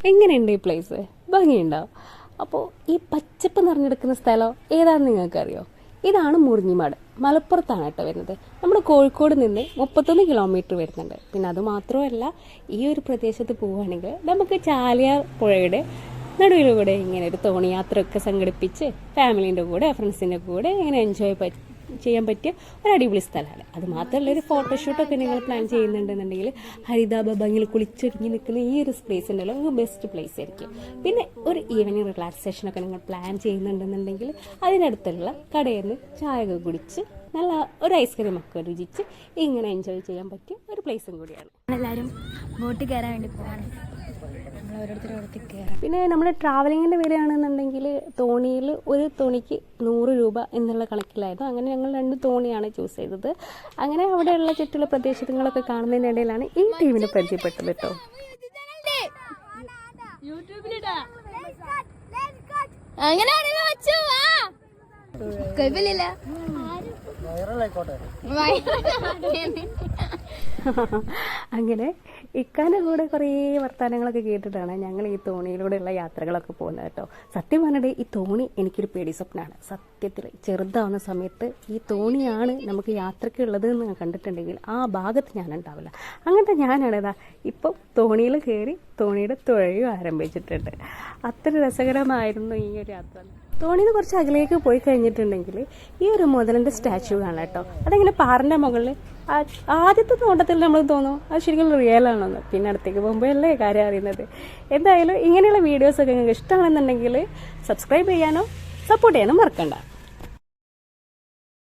എങ്ങനെയുണ്ട് ഈ പ്ലേസ്? ഭംഗിയുണ്ടാവും. അപ്പോൾ ഈ പച്ചപ്പ് നിറഞ്ഞെടുക്കുന്ന സ്ഥലം ഏതാണെന്ന് നിങ്ങൾക്കറിയോ? ഇതാണ് മുറിഞ്ഞിമാട്. മലപ്പുറത്താണ് കേട്ടോ വരുന്നത്. നമ്മുടെ കോഴിക്കോട് നിന്ന് 31 കിലോമീറ്റർ വരുന്നുണ്ട്. പിന്നെ അത് മാത്രമല്ല, ഈ ഒരു പ്രദേശത്ത് പോവുകയാണെങ്കിൽ നമുക്ക് ചാലിയാർ പുഴയുടെ നടുവിലൂടെ ഇങ്ങനെ ഒരു തോണി യാത്രയൊക്കെ സംഘടിപ്പിച്ച് ഫാമിലീൻ്റെ കൂടെ ഫ്രണ്ട്സിൻ്റെ കൂടെ ഇങ്ങനെ എൻജോയ് ചെയ്യാൻ പറ്റിയ ഒരു അടിപൊളി സ്ഥലമാണ്. അത് മാത്രമല്ല, ഒരു ഫോട്ടോഷൂട്ടൊക്കെ നിങ്ങൾ പ്ലാൻ ചെയ്യുന്നുണ്ടെന്നുണ്ടെങ്കിൽ ഹരിതാഭ ഭംഗിയിൽ കുളിച്ചൊരുങ്ങി നിൽക്കുന്ന ഈ ഒരു പ്ലേസ് ഉണ്ടല്ലോ, ഒരു ബെസ്റ്റ് പ്ലേസ് ആയിരിക്കും. പിന്നെ ഒരു ഈവനിങ് റിലാക്സേഷനൊക്കെ നിങ്ങൾ പ്ലാൻ ചെയ്യുന്നുണ്ടെന്നുണ്ടെങ്കിൽ അതിനടുത്തുള്ള കടയിൽ നിന്ന് ചായ ഒക്കെ കുടിച്ച് നല്ല ഒരു ഐസ്ക്രീം ഒക്കെ രുചിച്ച് ഇങ്ങനെ എൻജോയ് ചെയ്യാൻ പറ്റിയ ഒരു പ്ലേസും കൂടിയാണ്. എല്ലാവരും ബോട്ട് കയറാൻ വേണ്ടി പോകാണ്. പിന്നെ നമ്മൾ ട്രാവലിങ്ങിൻ്റെ വരികയാണെന്നുണ്ടെങ്കിൽ തോണിയിൽ ഒരു തോണിക്ക് 100 രൂപ എന്നുള്ള കണക്കിലായിരുന്നു. അങ്ങനെ ഞങ്ങൾ 2 തോണിയാണ് ചൂസ് ചെയ്തത്. അങ്ങനെ അവിടെയുള്ള ചുറ്റുള്ള പ്രദേശങ്ങളൊക്കെ കാണുന്നതിനിടയിലാണ് ഈ ടീമിനെ പരിചയപ്പെട്ടത് കേട്ടോ. അങ്ങനെ ഇക്കാൻ്റെ കൂടെ കുറേ വർത്തമാനങ്ങളൊക്കെ കേട്ടിട്ടാണ് ഞങ്ങൾ ഈ തോണിയിലൂടെയുള്ള യാത്രകളൊക്കെ പോകുന്നത് കേട്ടോ. സത്യം പറഞ്ഞിട്ട് ഈ തോണി എനിക്കൊരു പേടി സ്വപ്നമാണ്. സത്യത്തിൽ ചെറുതാവുന്ന സമയത്ത് ഈ തോണിയാണ് നമുക്ക് യാത്രയ്ക്കുള്ളത് എന്ന് കണ്ടിട്ടുണ്ടെങ്കിൽ ആ ഭാഗത്ത് ഞാനുണ്ടാവില്ല. അങ്ങനത്തെ ഞാനാണിതാ ഇപ്പം തോണിയിൽ കയറി തോണിയുടെ തുഴയും ആരംഭിച്ചിട്ടുണ്ട്. അത്ര രസകരമായിരുന്നു ഈ ഒരു യാത്ര. തോണിയിൽ നിന്ന് കുറച്ച് അകലേക്ക് പോയി കഴിഞ്ഞിട്ടുണ്ടെങ്കിൽ ഈ ഒരു മുതലിൻ്റെ സ്റ്റാച്യു കാണാം കേട്ടോ. അതങ്ങനെ പാറിൻ്റെ മുകളിൽ ആദ്യത്തെ നോട്ടത്തിൽ നമ്മൾ തോന്നും അത് ശരിക്കും റിയൽ ആണെന്ന്. പിന്നെ അടുത്തേക്ക് പോകുമ്പോൾ അല്ലേ കാര്യം അറിയുന്നത്. എന്തായാലും ഇങ്ങനെയുള്ള വീഡിയോസൊക്കെ നിങ്ങൾക്ക് ഇഷ്ടമാണെന്നുണ്ടെങ്കിൽ സബ്സ്ക്രൈബ് ചെയ്യാനോ സപ്പോർട്ട് ചെയ്യാനോ മറക്കണ്ട.